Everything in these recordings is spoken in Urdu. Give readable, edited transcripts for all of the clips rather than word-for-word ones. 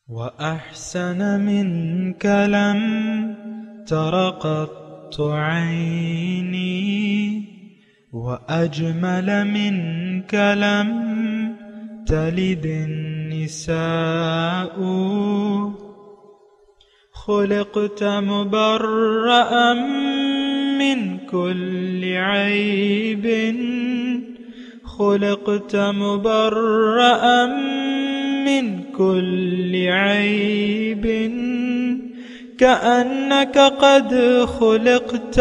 وأحسن منك لم تر قط عيني وأجمل منك لم تلد النساء خلقت مبرأ من كل عيب خلقت مبرأ من كل عيب كأنك قد خلقت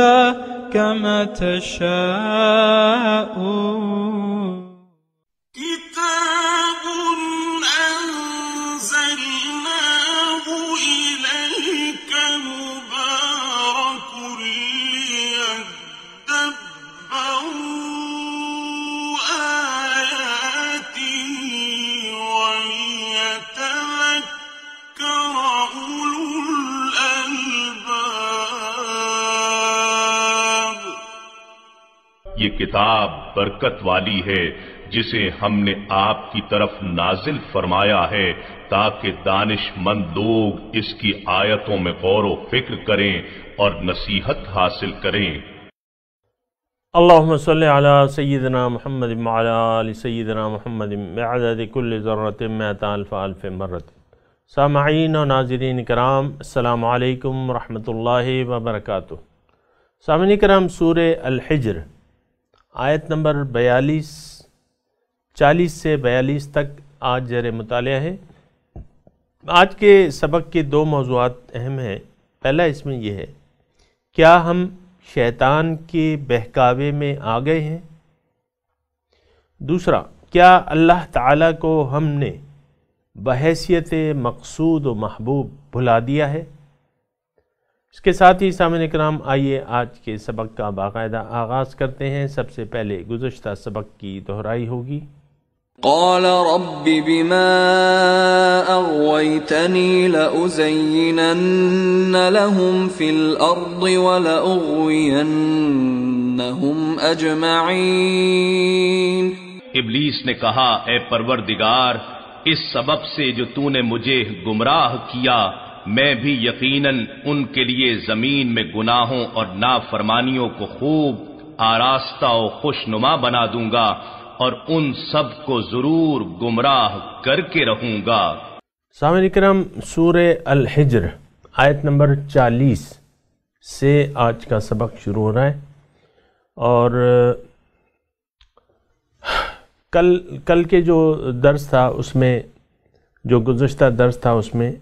كما تشاء كتاب أنزلناه إليك مبارك ليدبروا آياته وليتذكر أولو الألباب۔ یہ کتاب برکت والی ہے جسے ہم نے آپ کی طرف نازل فرمایا ہے تاکہ دانش مند لوگ اس کی آیتوں میں غور و فکر کریں اور نصیحت حاصل کریں۔ اللہم صلی علی سیدنا محمد وعلی آل سیدنا محمد بعدد کل ذرۃ مئۃ الف الف مرۃ۔ سامعین و ناظرین کرام، السلام علیکم ورحمۃ اللہ وبرکاتہ۔ سامعین کرام، سورہ الحجر آیت نمبر 40 سے 42 تک آج زیر مطالعہ ہے۔ آج کے سبق کے دو موضوعات اہم ہیں۔ پہلا اس میں یہ ہے، کیا ہم شیطان کے بہکاوے میں آ گئے ہیں؟ دوسرا، کیا اللہ تعالیٰ کو ہم نے بحیثیت مقصود و محبوب بھلا دیا ہے؟ اس کے ساتھ ہی سامعین کرام، آئیے آج کے سبق کا باقاعدہ آغاز کرتے ہیں۔ سب سے پہلے گزشتہ سبق کی دہرائی ہوگی۔ قال رب بما أغويتني لأزينن لهم في الأرض ولأغوينهم أجمعين۔ ابلیس نے کہا، اے پروردگار، اس سبب سے جو تو نے مجھے گمراہ کیا، میں بھی یقیناً ان کے لیے زمین میں گناہوں اور نافرمانیوں کو خوب آراستہ و خوشنما بنا دوں گا اور ان سب کو ضرور گمراہ کر کے رہوں گا۔ سامعین کرام، سورہ الحجر آیت نمبر 40 سے آج کا سبق شروع ہو رہا ہے، اور کل کے جو درس تھا اس میں، جو گزشتہ درس تھا اس میں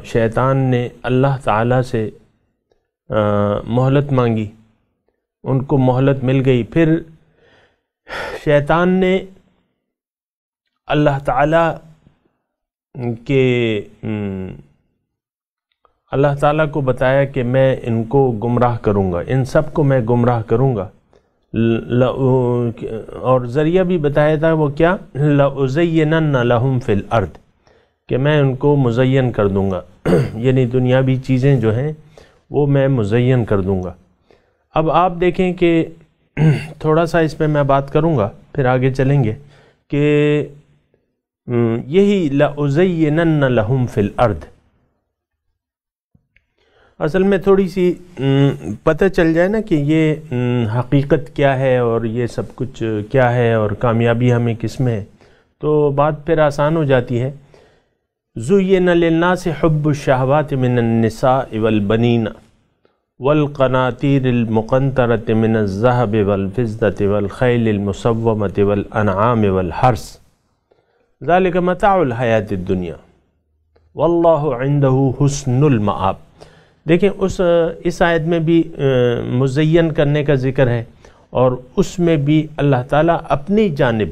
شیطان نے اللہ تعالیٰ سے مہلت مانگی، ان کو مہلت مل گئی۔ پھر شیطان نے اللہ تعالیٰ کو بتایا کہ میں ان کو گمراہ کروں گا، ان سب کو میں گمراہ کروں گا، اور ذریعہ بھی بتایا تھا، وہ کیا؟ لَأُزَيِّنَنَّ لَهُمْ فِي الْأَرْضِ، کہ میں ان کو مزین کر دوں گا، یعنی دنیاوی چیزیں جو ہیں وہ میں مزین کر دوں گا۔ اب آپ دیکھیں کہ تھوڑا سا اس پہ میں بات کروں گا، پھر آگے چلیں گے کہ یہی لَأُزَيِّنَنَّ لَهُمْ فِي الْأَرْضِ، اصل میں تھوڑی سی پتہ چل جائے نا کہ یہ حقیقت کیا ہے اور یہ سب کچھ کیا ہے اور کامیابی ہمیں کس میں ہے، تو بات پھر آسان ہو جاتی ہے۔ زُيِّنَ لِلنَّاسِ حُبُّ الشَّهَوَاتِ مِنَ النِّسَاءِ وَالْبَنِينَ وَالْقَنَاطِيرِ الْمُقَنطَرَةِ مِنَ الذَّهَبِ وَالْفِضَّةِ وَالْخَيْلِ الْمُسَوَّمَةِ وَالْأَنْعَامِ وَالْحَرْثِ ذَلِكَ مَتَاعُ الْحَيَاةِ الدُّنْيَا وَاللَّهُ عِنْدَهُ حُسْنُ الْمَآبِ۔ دیکھیں اس آیت میں بھی مزین کرنے کا ذکر ہے، اور اس میں بھی اللہ تعالیٰ اپنی جانب،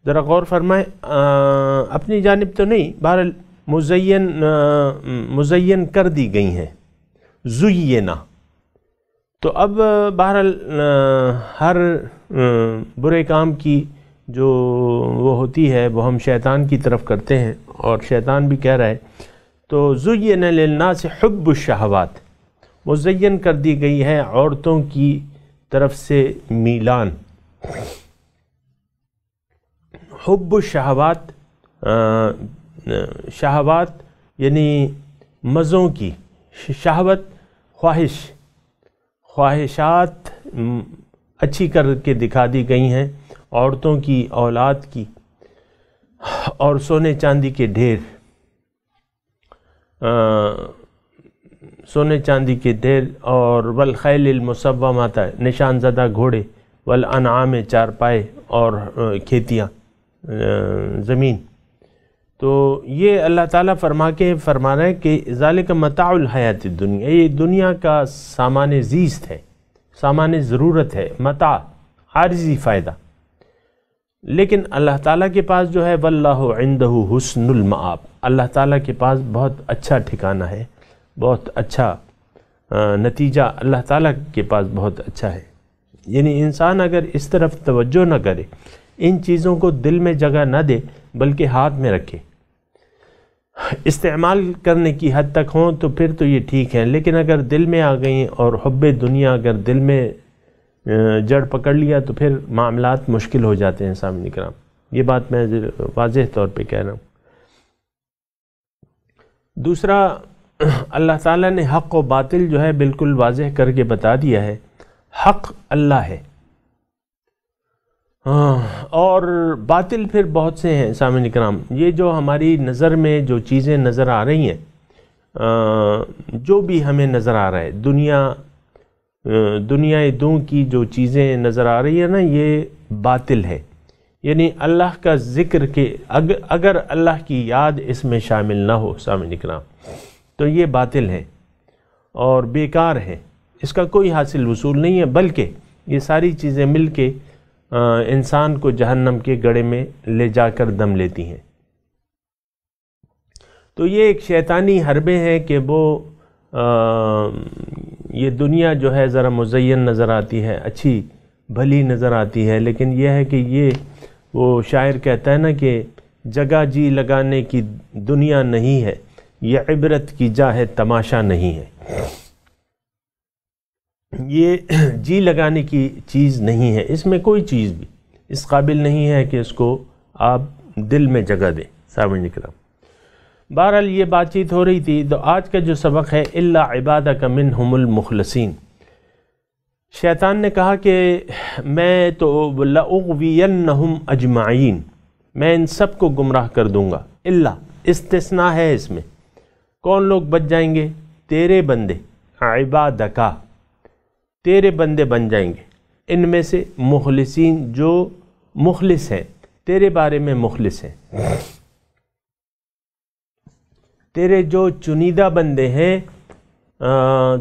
ذرا غور فرمائیں، اپنی جانب تو نہیں، بہرحال مزین کر دی گئی ہیں، زُيِّنَ۔ تو اب بہرحال ہر برے کام کی جو وہ ہوتی ہے وہ ہم شیطان کی طرف کرتے ہیں، اور شیطان بھی کہہ رہا ہے، تو زُيِّنَ لِلنَّاسِ حُبُّ الشَّهَوَاتِ، مزین کر دی گئی ہے عورتوں کی طرف سے میلان۔ حب الشہوات شہوات یعنی مزوں کی، شہوت خواہشات اچھی کر کے دکھا دی گئی ہیں عورتوں کی، اولاد کی، اور سونے چاندی کے ڈھیر، سونے چاندی کے ڈھیر، اور والخیل المسومۃ نشان زدہ گھوڑے، والانعام چارپائے اور کھیتیاں، زمین۔ تو یہ اللہ تعالیٰ فرما رہے ہیں کہ ذالک متاع الحیات الدنیا، یہ دنیا کا سامان زیست ہے، سامان ضرورت ہے، متاع عارضی فائدہ، لیکن اللہ تعالیٰ کے پاس جو ہے واللہ عندہ حسن المآب، اللہ تعالیٰ کے پاس بہت اچھا ٹھکانہ ہے، بہت اچھا نتیجہ اللہ تعالیٰ کے پاس بہت اچھا ہے۔ یعنی انسان اگر اس طرف توجہ نہ کرے، ان چیزوں کو دل میں جگہ نہ دے، بلکہ ہاتھ میں رکھے، استعمال کرنے کی حد تک ہوں تو پھر تو یہ ٹھیک ہے، لیکن اگر دل میں آ گئیں اور حب دنیا اگر دل میں جڑ پکڑ لیا تو پھر معاملات مشکل ہو جاتے ہیں سامعین کرام۔ یہ بات میں واضح طور پہ کہہ رہا ہوں۔ دوسرا، اللہ تعالیٰ نے حق و باطل جو ہے بالکل واضح کر کے بتا دیا ہے۔ حق اللہ ہے، اور باطل پھر بہت سے ہیں سامعین کرام۔ یہ جو ہماری نظر میں جو چیزیں نظر آ رہی ہیں، جو بھی ہمیں نظر آ رہا ہے، دنیا دوں کی جو چیزیں نظر آ رہی ہیں نا، یہ باطل ہے۔ یعنی اللہ کا ذکر کے اگر اللہ کی یاد اس میں شامل نہ ہو سامعین کرام تو یہ باطل ہے اور بیکار ہے، اس کا کوئی حاصل وصول نہیں ہے، بلکہ یہ ساری چیزیں مل کے انسان کو جہنم کے گڑھے میں لے جا کر دم لیتی ہیں۔ تو یہ ایک شیطانی حربے ہیں کہ وہ یہ دنیا جو ہے ذرا مزین نظر آتی ہے، اچھی بھلی نظر آتی ہے، لیکن یہ ہے کہ یہ وہ شاعر کہتا ہے نا کہ جگہ جی لگانے کی دنیا نہیں ہے، یہ عبرت کی جا ہے تماشا نہیں ہے۔ یہ جی لگانے کی چیز نہیں ہے، اس میں کوئی چیز بھی اس قابل نہیں ہے کہ اس کو آپ دل میں جگہ دیں سامعین کرام۔ بہرحال یہ بات چیت ہو رہی تھی، تو آج کا جو سبق ہے الا عبادک منہم المخلصین، شیطان نے کہا کہ میں تو لأغوینہم اجمعین، میں ان سب کو گمراہ کر دوں گا۔ الا استثناء ہے اس میں، کون لوگ بچ جائیں گے؟ تیرے بندے، عبادکا، تیرے بندے بن جائیں گے، ان میں سے مخلصین، جو مخلص ہیں، تیرے بارے میں مخلص ہیں، تیرے جو چنیدہ بندے ہیں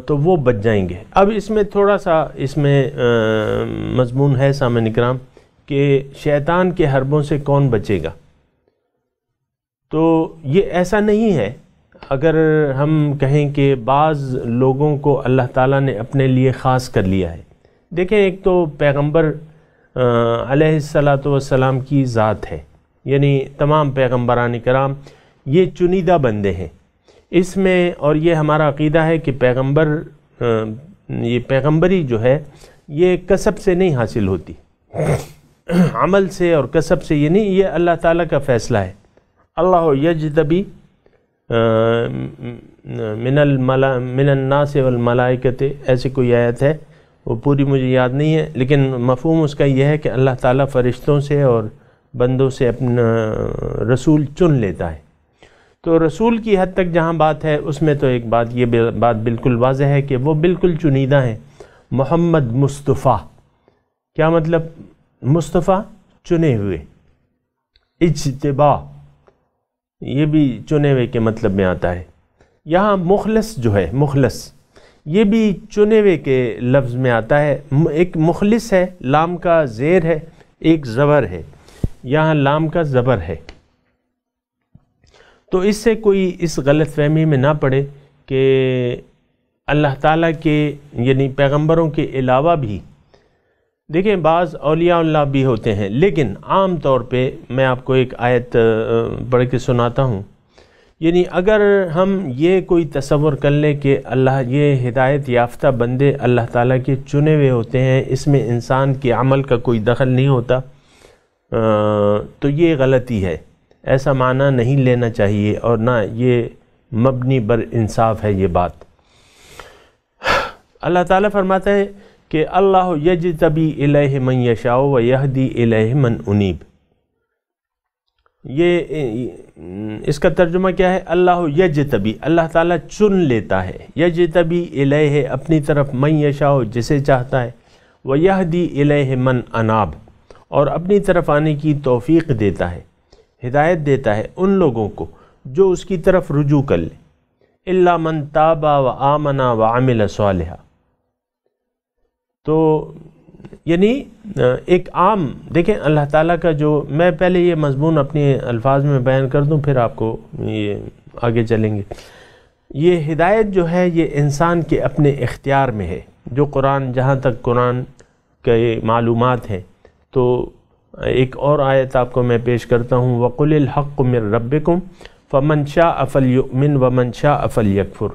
تو وہ بچ جائیں گے۔ اب اس میں تھوڑا سا اس میں مضمون ہے سامعین کرام کہ شیطان کے حربوں سے کون بچے گا۔ تو یہ ایسا نہیں ہے، اگر ہم کہیں کہ بعض لوگوں کو اللہ تعالیٰ نے اپنے لیے خاص کر لیا ہے۔ دیکھیں، ایک تو پیغمبر علیہ الصلاۃ والسلام کی ذات ہے، یعنی تمام پیغمبران کرام یہ چنیدہ بندے ہیں اس میں، اور یہ ہمارا عقیدہ ہے کہ یہ پیغمبری جو ہے یہ کسب سے نہیں حاصل ہوتی، عمل سے اور کسب سے، یہ نہیں، یہ اللہ تعالیٰ کا فیصلہ ہے۔ اللہ یجتبی من الناس والملائکۃ، ایسی کوئی آیت ہے، وہ پوری مجھے یاد نہیں ہے، لیکن مفہوم اس کا یہ ہے کہ اللہ تعالیٰ فرشتوں سے اور بندوں سے اپنا رسول چن لیتا ہے۔ تو رسول کی حد تک جہاں بات ہے اس میں تو ایک بات، یہ بات بالکل واضح ہے کہ وہ بالکل چنیدہ ہیں۔ محمد مصطفیٰ، کیا مطلب؟ مصطفیٰ چنے ہوئے، اجتباء یہ بھی چنے ہوئے کے مطلب میں آتا ہے۔ یہاں مخلص جو ہے، مخلص یہ بھی چنے ہوئے کے لفظ میں آتا ہے۔ ایک مخلص ہے، لام کا زیر ہے، ایک زبر ہے، یہاں لام کا زبر ہے۔ تو اس سے کوئی اس غلط فہمی میں نہ پڑے کہ اللہ تعالیٰ کے یعنی پیغمبروں کے علاوہ بھی، دیکھیں بعض اولیاء اللہ بھی ہوتے ہیں، لیکن عام طور پہ میں آپ کو ایک آیت پڑھ کے سناتا ہوں۔ یعنی اگر ہم یہ کوئی تصور کر لیں کہ اللہ، یہ ہدایت یافتہ بندے اللہ تعالیٰ کے چنے ہوئے ہوتے ہیں، اس میں انسان کے عمل کا کوئی دخل نہیں ہوتا، تو یہ غلطی ہے۔ ایسا معنی نہیں لینا چاہیے، اور نہ یہ مبنی بر انصاف ہے یہ بات۔ اللہ تعالیٰ فرماتا ہے کہ اللہ یجتبی الیہ من یشاء و یہدی الیہ من انیب۔ یہ اس کا ترجمہ کیا ہے؟ اللہ یجتبی، اللہ تعالیٰ چن لیتا ہے، یجتبی الیہ اپنی طرف، من یشاء جسے چاہتا ہے، و یہدی الیہ من اناب اور اپنی طرف آنے کی توفیق دیتا ہے، ہدایت دیتا ہے ان لوگوں کو جو اس کی طرف رجوع کر لیں، الا من تاب و آمن و عمل صالحا۔ تو یعنی ایک عام دیکھیں اللہ تعالیٰ کا جو، میں پہلے یہ مضمون اپنے الفاظ میں بیان کر دوں پھر آپ کو یہ آگے چلیں گے۔ یہ ہدایت جو ہے یہ انسان کے اپنے اختیار میں ہے، جو قرآن، جہاں تک قرآن کے معلومات ہیں۔ تو ایک اور آیت آپ کو میں پیش کرتا ہوں، وَقُلِ الْحَقُّ مِن رَبِّكُمْ فَمَنْ شَاءَ فَلْيُؤْمِنْ وَمَنْ شَاءَ فَلْيَكْفُرْ۔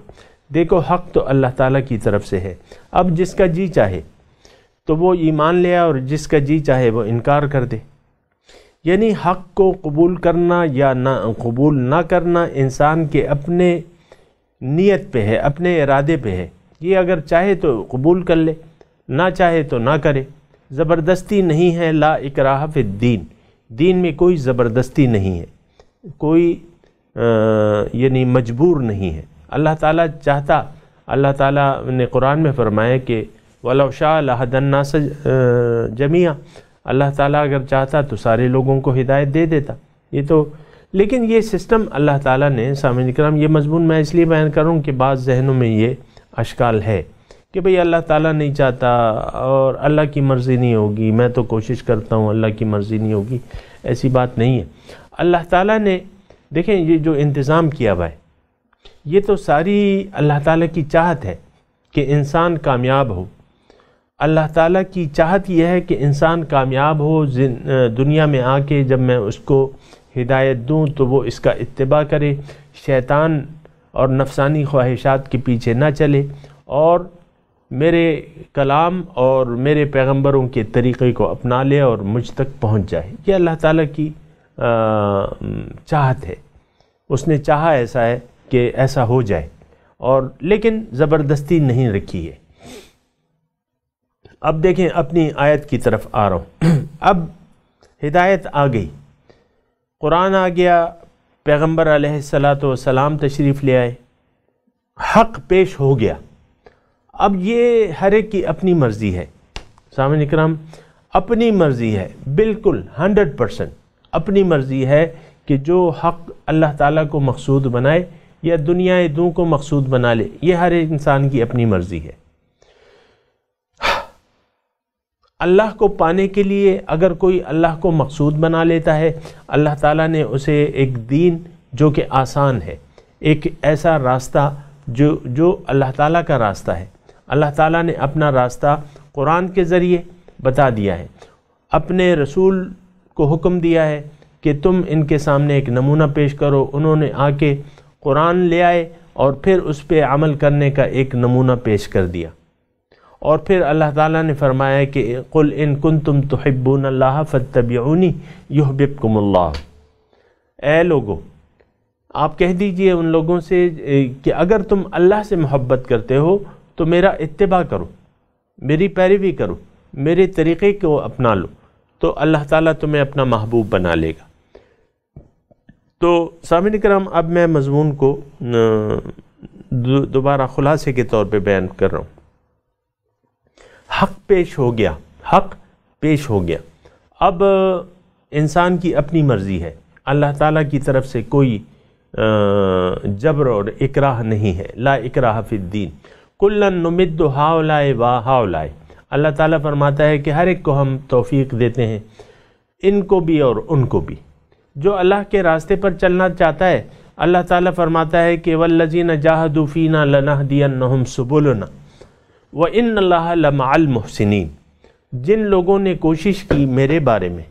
دیکھو حق تو اللہ تعالیٰ کی طرف سے ہے، اب جس کا جی چاہے تو وہ ایمان لے اور جس کا جی چاہے وہ انکار کر دے۔ یعنی حق کو قبول کرنا یا نہ قبول نہ کرنا انسان کے اپنے نیت پہ ہے، اپنے ارادے پہ ہے۔ یہ اگر چاہے تو قبول کر لے، نہ چاہے تو نہ کرے۔ زبردستی نہیں ہے، لا اکراہ فی الدین، دین میں کوئی زبردستی نہیں ہے، کوئی یعنی مجبور نہیں ہے۔ اللہ تعالیٰ چاہتا، اللہ تعالیٰ نے قرآن میں فرمایا کہ وَلَوْ شَاءَ لَهَدَى النَّاسَ جَمِيعًا، اللہ تعالیٰ اگر چاہتا تو سارے لوگوں کو ہدایت دے دیتا۔ یہ تو لیکن یہ سسٹم اللہ تعالیٰ نے، سامعین کرام یہ مضمون میں اس لیے بیان کروں کہ بعض ذہنوں میں یہ اشکال ہے کہ بھئی اللہ تعالیٰ نہیں چاہتا اور اللہ کی مرضی نہیں ہوگی، میں تو کوشش کرتا ہوں اللہ کی مرضی نہیں ہوگی، ایسی بات نہیں ہے۔ اللہ تعالیٰ نے دیکھیں یہ جو انتظام کیا ہوا ہے یہ تو ساری اللہ تعالیٰ کی چاہت ہے کہ انسان کامیاب ہو۔ اللہ تعالیٰ کی چاہت یہ ہے کہ انسان کامیاب ہو، دنیا میں آ کے جب میں اس کو ہدایت دوں تو وہ اس کا اتباع کرے، شیطان اور نفسانی خواہشات کے پیچھے نہ چلے اور میرے کلام اور میرے پیغمبروں کے طریقے کو اپنا لے اور مجھ تک پہنچ جائے۔ یہ اللہ تعالیٰ کی چاہت ہے، اس نے چاہا ایسا ہے کہ ایسا ہو جائے، اور لیکن زبردستی نہیں رکھی ہے۔ اب دیکھیں اپنی آیت کی طرف آ رہا ہوں۔ اب ہدایت آ گئی، قرآن آ گیا، پیغمبر علیہ السلام تشریف لے آئے، حق پیش ہو گیا۔ اب یہ ہر ایک کی اپنی مرضی ہے، سامعین اکرام اپنی مرضی ہے، بالکل 100% اپنی مرضی ہے کہ جو حق اللہ تعالیٰ کو مقصود بنائے یا دنیا دوں کو مقصود بنا لے، یہ ہر ایک انسان کی اپنی مرضی ہے۔ اللہ کو پانے کے لیے اگر کوئی اللہ کو مقصود بنا لیتا ہے، اللہ تعالیٰ نے اسے ایک دین جو کہ آسان ہے، ایک ایسا راستہ جو اللہ تعالیٰ کا راستہ ہے، اللہ تعالیٰ نے اپنا راستہ قرآن کے ذریعے بتا دیا ہے، اپنے رسول کو حکم دیا ہے کہ تم ان کے سامنے ایک نمونہ پیش کرو۔ انہوں نے آ کے قرآن لے آئے اور پھر اس پہ عمل کرنے کا ایک نمونہ پیش کر دیا، اور پھر اللہ تعالیٰ نے فرمایا کہ قُلْ إِن كُنْتُمْ تُحِبُّونَ اللَّهَ فَاتَّبِعُونِي يُحْبِبْكُمُ اللَّهُ۔ اے لوگو، آپ کہہ دیجئے ان لوگوں سے کہ اگر تم اللہ سے محبت کرتے ہو تو میرا اتباع کرو، میری پیروی کرو، میرے طریقے کو اپنا لو، تو اللہ تعالیٰ تمہیں اپنا محبوب بنا لے گا۔ تو سامعین کرام اب میں مضمون کو دوبارہ خلاصے کے طور پہ بیان کر رہا ہوں۔ حق پیش ہو گیا، حق پیش ہو گیا، اب انسان کی اپنی مرضی ہے، اللہ تعالیٰ کی طرف سے کوئی جبر اور اکراہ نہیں ہے، لا اکراہ فی الدین، کلا نمد ہؤلاء و ہؤلاء۔ اللہ تعالیٰ فرماتا ہے کہ ہر ایک کو ہم توفیق دیتے ہیں، ان کو بھی اور ان کو بھی۔ جو اللہ کے راستے پر چلنا چاہتا ہے، اللہ تعالیٰ فرماتا ہے کہ والذین جاہدوا فینا لنہدینہم سبلنا وَإِنَّ اللَّهَ لَمَعَ الْمُحْسِنِينَ۔ جن لوگوں نے کوشش کی میرے بارے میں،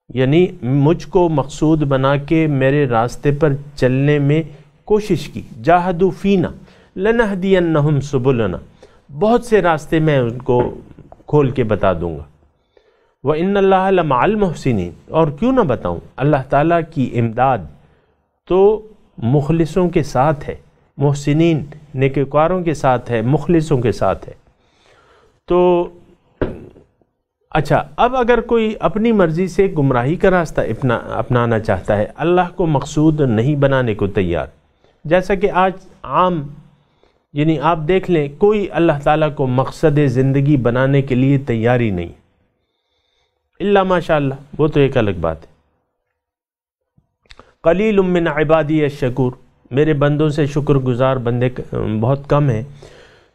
یعنی مجھ کو مقصود بنا کے میرے راستے پر چلنے میں کوشش کی، جاہدوا فینا لنہدینہم سبلنا، بہت سے راستے میں ان کو کھول کے بتا دوں گا، وَإِنَّ اللَّهَ لَمَعَ الْمُحْسِنِينَ، اور کیوں نہ بتاؤں، اللہ تعالیٰ کی امداد تو مخلصوں کے ساتھ ہے، محسنین نیکوکاروں کے ساتھ ہے، مخلصوں کے ساتھ ہے۔ تو اچھا، اب اگر کوئی اپنی مرضی سے گمراہی کا راستہ اپنانا چاہتا ہے، اللہ کو مقصود نہیں بنانے کو تیار، جیسا کہ آج عام، یعنی آپ دیکھ لیں کوئی اللہ تعالیٰ کو مقصد زندگی بنانے کے لیے تیاری نہیں، الا ماشاء اللہ، وہ تو ایک الگ بات ہے۔ قلیل من عبادی الشکور، میرے بندوں سے شکر گزار بندے بہت کم ہیں۔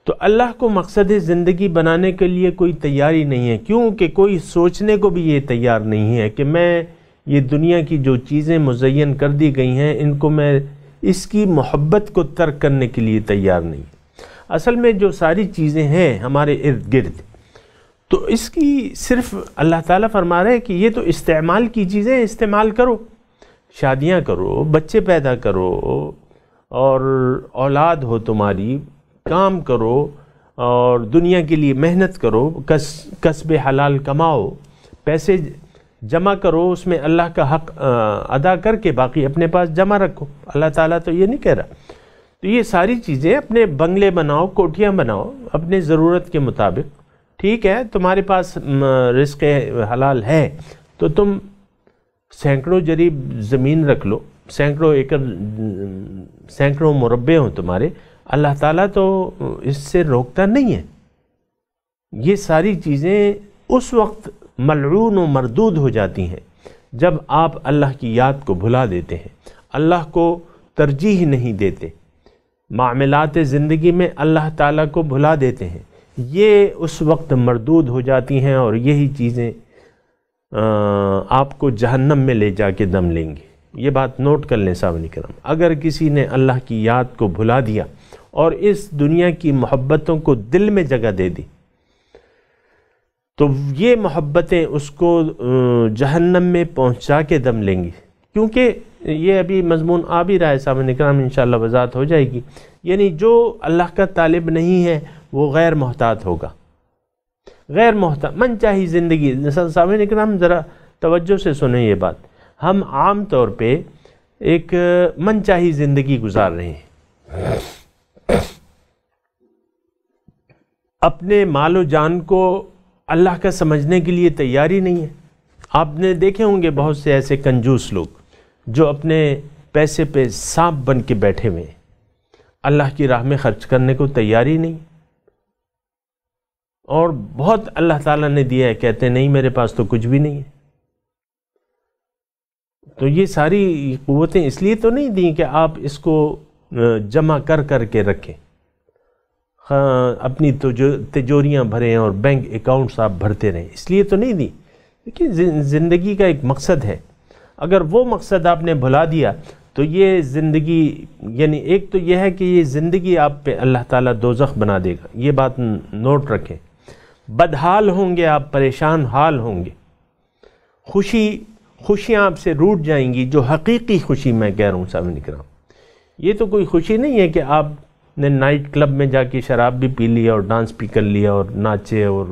تو اللہ کو مقصد زندگی بنانے کے لیے کوئی تیاری نہیں ہے، کیونکہ کوئی سوچنے کو بھی یہ تیار نہیں ہے کہ میں یہ دنیا کی جو چیزیں مزین کر دی گئی ہیں ان کو میں اس کی محبت کو ترک کرنے کے لیے تیار نہیں۔ اصل میں جو ساری چیزیں ہیں ہمارے ارد گرد، تو اس کی صرف اللہ تعالیٰ فرما رہے ہیں کہ یہ تو استعمال کی چیزیں، استعمال کرو، شادیاں کرو، بچے پیدا کرو، اور اولاد ہو تمہاری، کام کرو اور دنیا کے لیے محنت کرو، کسب حلال کماؤ، پیسے جمع کرو، اس میں اللہ کا حق ادا کر کے باقی اپنے پاس جمع رکھو۔ اللہ تعالیٰ تو یہ نہیں کہہ رہا۔ تو یہ ساری چیزیں، اپنے بنگلے بناؤ، کوٹھیاں بناؤ اپنے ضرورت کے مطابق، ٹھیک ہے، تمہارے پاس رزق حلال ہے تو تم سینکڑوں جریب زمین رکھ لو، سینکڑوں ایکڑ، سینکڑوں مربع ہوں تمہارے، اللہ تعالیٰ تو اس سے روکتا نہیں ہے۔ یہ ساری چیزیں اس وقت ملعون و مردود ہو جاتی ہیں جب آپ اللہ کی یاد کو بھلا دیتے ہیں، اللہ کو ترجیح نہیں دیتے، معاملات زندگی میں اللہ تعالیٰ کو بھلا دیتے ہیں، یہ اس وقت مردود ہو جاتی ہیں، اور یہی چیزیں آپ کو جہنم میں لے جا کے دم لیں گی۔ یہ بات نوٹ کر لیں سامعین کرام، اگر کسی نے اللہ کی یاد کو بھلا دیا اور اس دنیا کی محبتوں کو دل میں جگہ دے دی، تو یہ محبتیں اس کو جہنم میں پہنچا کے دم لیں گی، کیونکہ یہ ابھی مضمون آ بھی رہا ہے سامعین کرام، انشاءاللہ وضاحت ہو جائے گی۔ یعنی جو اللہ کا طالب نہیں ہے وہ غیر محتاط ہوگا، غیر محتاط، من چاہی زندگی۔ سامعین کرام ذرا توجہ سے سنیں یہ بات، ہم عام طور پہ ایک من چاہی زندگی گزار رہے ہیں، اپنے مال و جان کو اللہ کا سمجھنے کے لیے تیاری نہیں ہے۔ آپ نے دیکھے ہوں گے بہت سے ایسے کنجوس لوگ جو اپنے پیسے پہ سانپ بن کے بیٹھے ہوئے ہیں، اللہ کی راہ میں خرچ کرنے کو تیاری نہیں، اور بہت اللہ تعالیٰ نے دیا ہے، کہتے نہیں میرے پاس تو کچھ بھی نہیں ہے۔ تو یہ ساری قوتیں اس لیے تو نہیں دیں کہ آپ اس کو جمع کر کر کے رکھیں، اپنی تجوریاں بھریں اور بینک اکاؤنٹس آپ بھرتے رہیں، اس لیے تو نہیں دی۔ لیکن زندگی کا ایک مقصد ہے، اگر وہ مقصد آپ نے بھلا دیا تو یہ زندگی، یعنی ایک تو یہ ہے کہ یہ زندگی آپ پہ اللہ تعالیٰ دوزخ بنا دے گا، یہ بات نوٹ رکھیں، بدحال ہوں گے آپ، پریشان حال ہوں گے، خوشیاں آپ سے روٹ جائیں گی، جو حقیقی خوشی میں کہہ رہا ہوں سامعین کرام، یہ تو کوئی خوشی نہیں ہے کہ آپ نے نائٹ کلب میں جا کے شراب بھی پی لیا اور ڈانس بھی کر لیا اور ناچے اور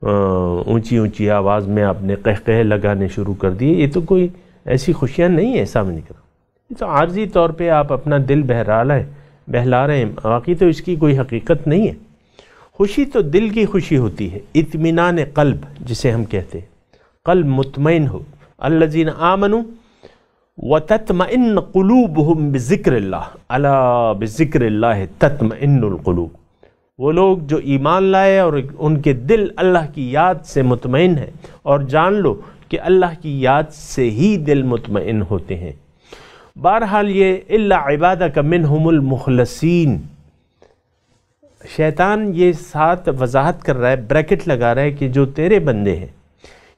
اونچی اونچی آواز میں آپ نے قہقہے لگانے شروع کر دیے، یہ تو کوئی ایسی خوشیاں نہیں ہے سامعین کرام، یہ تو عارضی طور پہ آپ اپنا دل بہلا رہے ہیں، واقعی تو اس کی کوئی حقیقت نہیں ہے۔ خوشی تو دل کی خوشی ہوتی ہے، اطمینان قلب جسے ہم کہتے ہیں، قلب مطمئن ہو، الذین آمنوا وتطمئن قلوبہم بذکر اللہ، الا بذکر اللہ تطمئن القلوب، وہ لوگ جو ایمان لائے اور ان کے دل اللہ کی یاد سے مطمئن ہے، اور جان لو کہ اللہ کی یاد سے ہی دل مطمئن ہوتے ہیں۔ بہرحال یہ الا عبادک منہم المخلصین، شیطان یہ ساتھ وضاحت کر رہا ہے، بریکٹ لگا رہا ہے کہ جو تیرے بندے ہیں،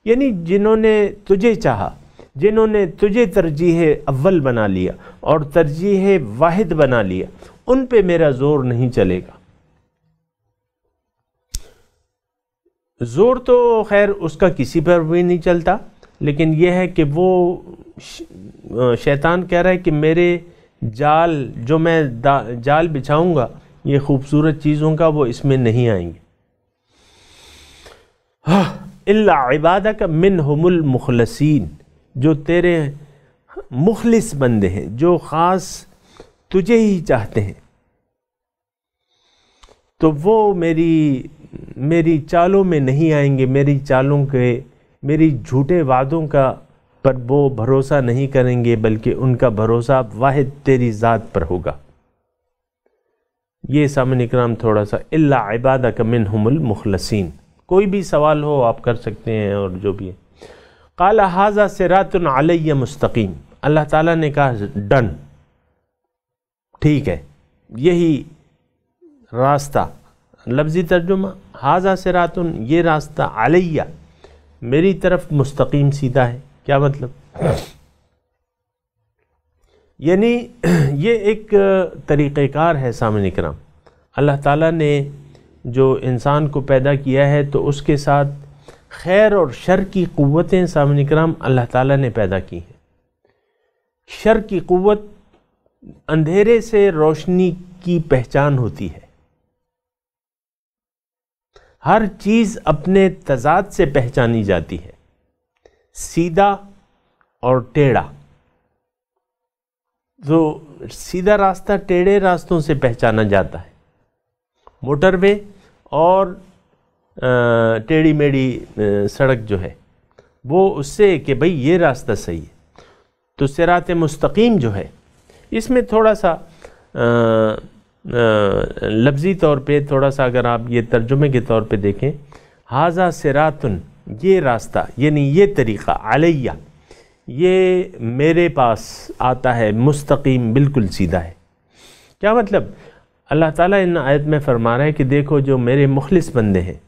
یعنی جنہوں نے تجھے چاہا، جنہوں نے تجھے ترجیح اول بنا لیا اور ترجیح واحد بنا لیا، ان پہ میرا زور نہیں چلے گا۔ زور تو خیر اس کا کسی پر بھی نہیں چلتا، لیکن یہ ہے کہ وہ شیطان کہہ رہا ہے کہ میرے جال جو میں جال بچھاؤں گا یہ خوبصورت چیزوں کا، وہ اس میں نہیں آئیں گے۔ الا عبادک منہم المخلصین، جو تیرے مخلص بندے ہیں، جو خاص تجھے ہی چاہتے ہیں، تو وہ میری چالوں میں نہیں آئیں گے، میری چالوں کے، میری جھوٹے وعدوں کا پر وہ بھروسہ نہیں کریں گے، بلکہ ان کا بھروسہ واحد تیری ذات پر ہوگا۔ یہ سامعین اکرام تھوڑا سا الا عبادک منہم المخلصین، کوئی بھی سوال ہو آپ کر سکتے ہیں اور جو بھی ہے۔ قال ھذا صراط علی مستقیم، اللہ تعالیٰ نے کہا ڈن، ٹھیک ہے، یہی راستہ، لفظی ترجمہ ھذا صراط، یہ راستہ، علیہ، میری طرف مستقیم سیدھا ہے۔ کیا مطلب؟ یعنی یہ ایک طریقہ کار ہے سامعین اکرام، اللہ تعالیٰ نے جو انسان کو پیدا کیا ہے تو اس کے ساتھ خیر اور شر کی قوتیں سامعین اکرام اللہ تعالیٰ نے پیدا کی ہیں۔ شر کی قوت اندھیرے سے روشنی کی پہچان ہوتی ہے، ہر چیز اپنے تضاد سے پہچانی جاتی ہے، سیدھا اور ٹیڑھا، تو سیدھا راستہ ٹیڑھے راستوں سے پہچانا جاتا ہے، موٹر وے اور ٹیڑھی میڑھی سڑک جو ہے وہ اس سے کہ بھئی یہ راستہ صحیح ہے۔ تو صراط مستقیم جو ہے اس میں تھوڑا سا لفظی طور پہ تھوڑا سا اگر آپ یہ ترجمے کے طور پہ دیکھیں، ھذا صراط، یہ راستہ یعنی یہ طریقہ، علیہ، یہ میرے پاس آتا ہے، مستقیم، بالکل سیدھا ہے۔ کیا مطلب؟ اللہ تعالیٰ ان آیت میں فرما رہا ہے کہ دیکھو جو میرے مخلص بندے ہیں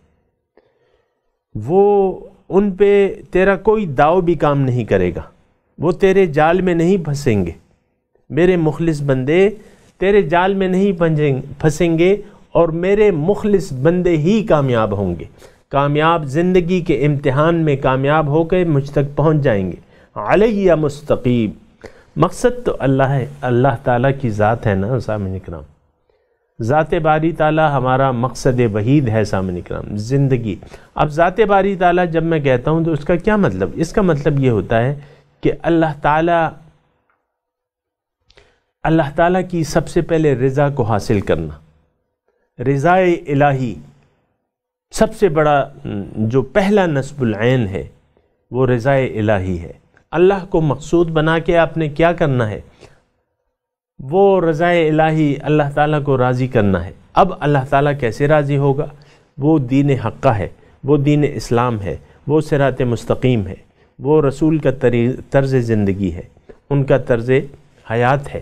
وہ ان پہ تیرا کوئی داؤ بھی کام نہیں کرے گا، وہ تیرے جال میں نہیں پھنسیں گے، میرے مخلص بندے تیرے جال میں نہیں پھنسیں گے، اور میرے مخلص بندے ہی کامیاب ہوں گے، کامیاب زندگی کے امتحان میں کامیاب ہو کے مجھ تک پہنچ جائیں گے۔ علیہ مستقیم، مقصد تو اللہ ہے، اللہ تعالیٰ کی ذات ہے نا سامعین اکرام، ذات باری تعالیٰ ہمارا مقصد وحید ہے سامعین اکرام، زندگی۔ اب ذات باری تعالیٰ جب میں کہتا ہوں تو اس کا کیا مطلب؟ اس کا مطلب یہ ہوتا ہے کہ اللہ تعالیٰ کی سب سے پہلے رضا کو حاصل کرنا، رضا الہی، سب سے بڑا جو پہلا نصب العین ہے وہ رضا الہی ہے۔ اللہ کو مقصود بنا کے آپ نے کیا کرنا ہے؟ وہ رضا الہی، اللہ تعالیٰ کو راضی کرنا ہے۔ اب اللہ تعالیٰ کیسے راضی ہوگا؟ وہ دین حقہ ہے، وہ دین اسلام ہے، وہ صراط مستقیم ہے، وہ رسول کا طرز زندگی ہے، ان کا طرز حیات ہے،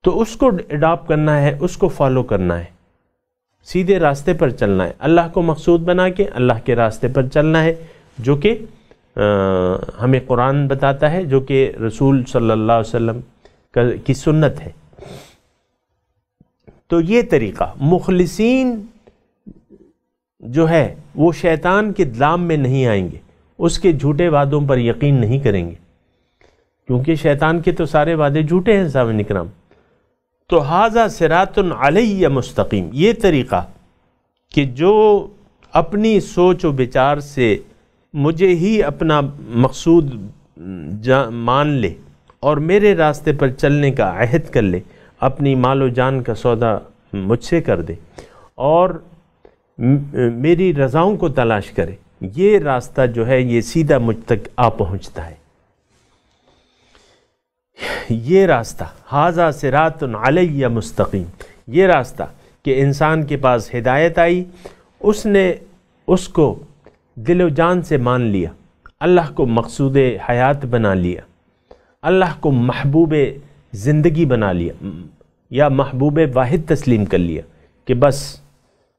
تو اس کو اڈاپٹ کرنا ہے، اس کو فالو کرنا ہے، سیدھے راستے پر چلنا ہے، اللہ کو مقصود بنا کے اللہ کے راستے پر چلنا ہے، جو کہ ہمیں قرآن بتاتا ہے، جو کہ رسول صلی اللہ علیہ وسلم کی سنت ہے۔ تو یہ طریقہ، مخلصین جو ہے وہ شیطان کے دام میں نہیں آئیں گے، اس کے جھوٹے وعدوں پر یقین نہیں کریں گے، کیونکہ شیطان کے تو سارے وعدے جھوٹے ہیں سامعین اکرام۔ تو ھذا صراط علیہ مستقیم، یہ طریقہ کہ جو اپنی سوچ و بچار سے مجھے ہی اپنا مقصود مان لے اور میرے راستے پر چلنے کا عہد کر لے، اپنی مال و جان کا سودا مجھ سے کر دے اور میری رضاؤں کو تلاش کرے، یہ راستہ جو ہے یہ سیدھا مجھ تک آ پہنچتا ہے۔ یہ راستہ ھذا صراط علیہ مستقیم، یہ راستہ کہ انسان کے پاس ہدایت آئی، اس نے اس کو دل و جان سے مان لیا، اللہ کو مقصود حیات بنا لیا، اللہ کو محبوب زندگی بنا لیا، یا محبوب واحد تسلیم کر لیا کہ بس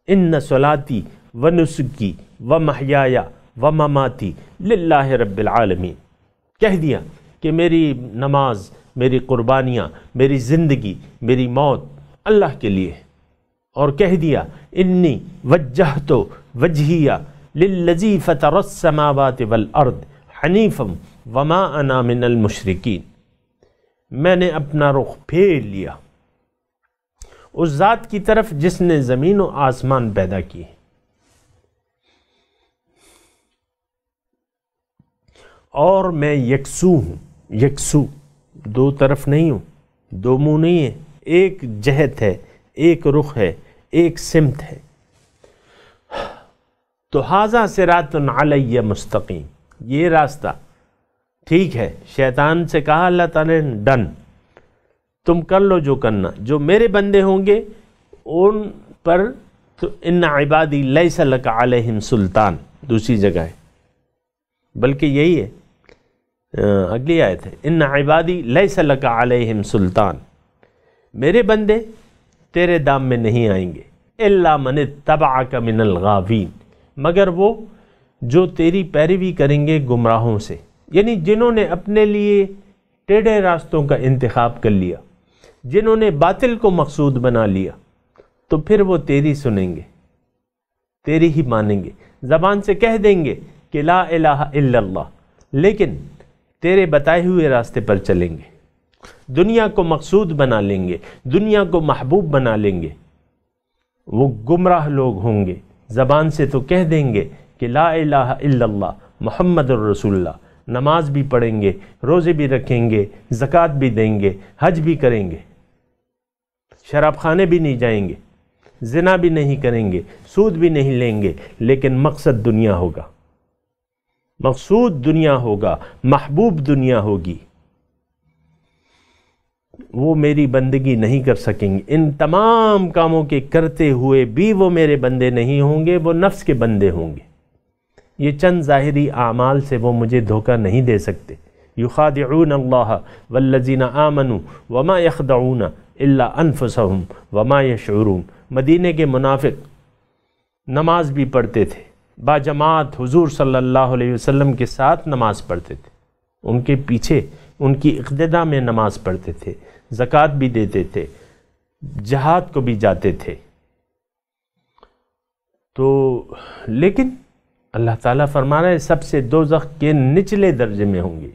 ان صلاتی و نسکی و محیایا و مماتی للہ رب العالمین، کہہ دیا کہ میری نماز، میری قربانیاں، میری زندگی، میری موت اللہ کے لیے، اور کہہ دیا انی وجہت وجہیہ للذی فطر السماوات والارض حنیفا وما انا من المشرکین، میں نے اپنا رخ پھیر لیا اس ذات کی طرف جس نے زمین و آسمان پیدا کیے۔ اور میں یکسو ہوں، یکسو، دو طرف نہیں ہوں، دو منہ نہیں ہے، ایک جہت ہے، ایک رخ ہے، ایک سمت ہے۔ تو ھذا صراط علی مستقیم، یہ راستہ ٹھیک ہے۔ شیطان سے کہا اللہ تعالیٰ نے ڈن، تم کر لو جو کرنا، جو میرے بندے ہوں گے ان پر تو ان عبادی لیس لک علیہم سلطان، دوسری جگہ ہے، بلکہ یہی ہے اگلی آیت ہے، ان عبادی لیس لک علیہم سلطان، میرے بندے تیرے دام میں نہیں آئیں گے، الا من اتبعک من الغاوین، مگر وہ جو تیری پیروی کریں گے گمراہوں سے، یعنی جنہوں نے اپنے لیے ٹیڑھے راستوں کا انتخاب کر لیا، جنہوں نے باطل کو مقصود بنا لیا، تو پھر وہ تیری سنیں گے، تیری ہی مانیں گے، زبان سے کہہ دیں گے کہ لا الہ الا اللہ، لیکن تیرے بتائے ہوئے راستے پر چلیں گے، دنیا کو مقصود بنا لیں گے، دنیا کو محبوب بنا لیں گے۔ وہ گمراہ لوگ ہوں گے، زبان سے تو کہہ دیں گے کہ لا الہ الا اللہ محمد الرسول اللہ، نماز بھی پڑھیں گے، روزے بھی رکھیں گے، زکوٰۃ بھی دیں گے، حج بھی کریں گے، شراب خانے بھی نہیں جائیں گے، زنا بھی نہیں کریں گے، سود بھی نہیں لیں گے، لیکن مقصد دنیا ہوگا، مقصود دنیا ہوگا، محبوب دنیا ہوگی۔ وہ میری بندگی نہیں کر سکیں گے، ان تمام کاموں کے کرتے ہوئے بھی وہ میرے بندے نہیں ہوں گے، وہ نفس کے بندے ہوں گے۔ یہ چند ظاہری اعمال سے وہ مجھے دھوکہ نہیں دے سکتے۔ یخادعون اللہ والذین آمنوا وما یخدعون الا انفسهم وما یشعرون۔ مدینے کے منافق نماز بھی پڑھتے تھے، باجماعت حضور صلی اللہ علیہ وسلم کے ساتھ نماز پڑھتے تھے، ان کے پیچھے ان کی اقتداء میں نماز پڑھتے تھے، زکوٰۃ بھی دیتے تھے، جہاد کو بھی جاتے تھے، تو لیکن اللہ تعالیٰ فرما رہا ہے سب سے دوزخ کے نچلے درجے میں ہوں گے،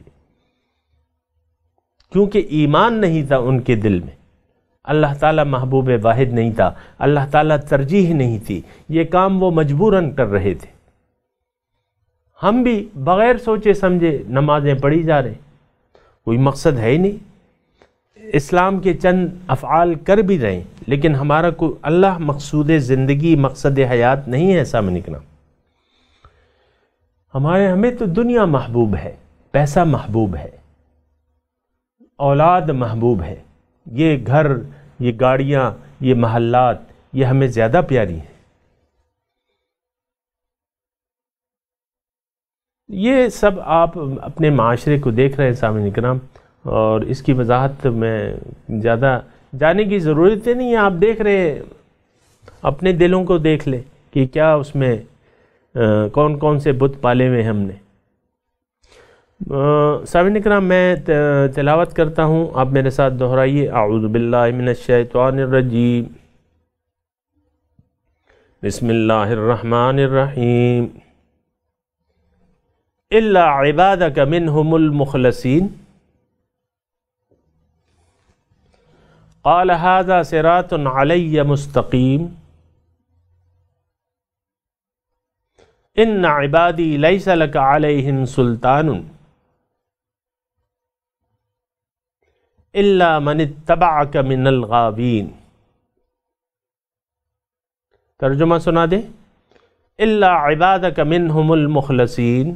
کیونکہ ایمان نہیں تھا ان کے دل میں، اللہ تعالیٰ محبوب واحد نہیں تھا، اللہ تعالیٰ ترجیح نہیں تھی، یہ کام وہ مجبوراً کر رہے تھے۔ ہم بھی بغیر سوچے سمجھے نمازیں پڑھی جا رہے ہیں، کوئی مقصد ہے ہی نہیں، اسلام کے چند افعال کر بھی رہے ہیں، لیکن ہمارا کوئی اللہ مقصود زندگی، مقصد حیات نہیں ہے سامنے نکلا۔ ہمیں تو دنیا محبوب ہے، پیسہ محبوب ہے، اولاد محبوب ہے، یہ گھر، یہ گاڑیاں، یہ محلات، یہ ہمیں زیادہ پیاری ہیں۔ یہ سب آپ اپنے معاشرے کو دیکھ رہے ہیں سامعین کرام، اور اس کی وضاحت میں زیادہ جانے کی ضرورت نہیں ہے، آپ دیکھ رہے ہیں، اپنے دلوں کو دیکھ لیں کہ کیا اس میں کون کون سے بت پالے ہوئے ہم نے۔ سامعین کرام میں تلاوت کرتا ہوں، آپ میرے ساتھ دہرائیے، اعوذ باللہ من الشیطان الرجیم، بسم اللہ الرحمن الرحیم، الا عبادک منہم المخلصین، قال ھذا صراط علی مستقیم، ان عبادی لیس لک علیہم سلطان الا من اتبعک من الغاوین۔ ترجمہ سنا دیں، الا عبادک منہم المخلصین،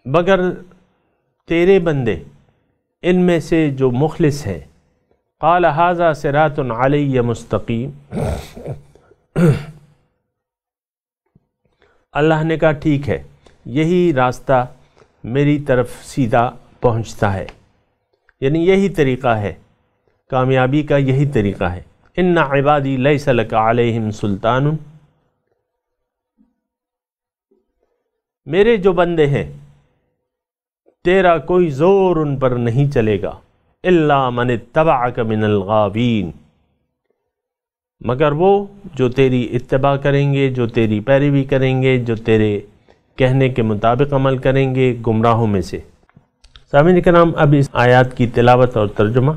مگر تیرے بندے ان میں سے جو مخلص ہیں، قال ھذا صراط علی مستقیم، اللہ نے کہا ٹھیک ہے، یہی راستہ میری طرف سیدھا پہنچتا ہے، یعنی یہی طریقہ ہے کامیابی کا، یہی طریقہ ہے۔ ان عبادی لیس لک علیہم سلطان، میرے جو بندے ہیں تیرا کوئی زور ان پر نہیں چلے گا، الا من اتبعک من الغاوین، مگر وہ جو تیری اتباع کریں گے، جو تیری پیروی کریں گے، جو تیرے کہنے کے مطابق عمل کریں گے، گمراہوں میں سے۔ سامعین کرام اب اس آیات کی تلاوت اور ترجمہ۔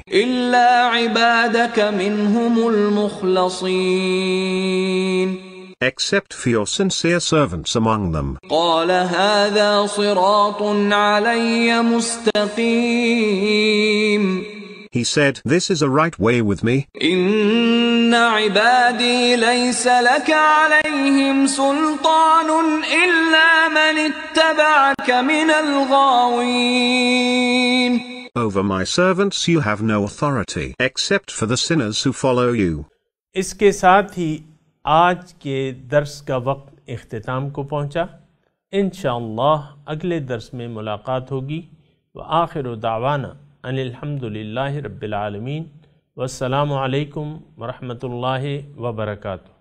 إلا عبادك منهم المخلصين. Except for your sincere servants among them. قال هذا صراط علي مستقيم. He said, this is a right way with me. إن عبادي ليس لك عليهم سلطان إلا من اتبعك من الغاوين. Over my servants you have no authority, except for the sinners who follow you. اس کے ساتھ ہی آج کے درس کا وقت اختتام کو پہنچا. انشاءاللہ اگلے درس میں ملاقات ہوگی. وآخر دعوانا ان الحمدللہ رب العالمین. والسلام علیکم ورحمۃ اللہ وبرکاتہ.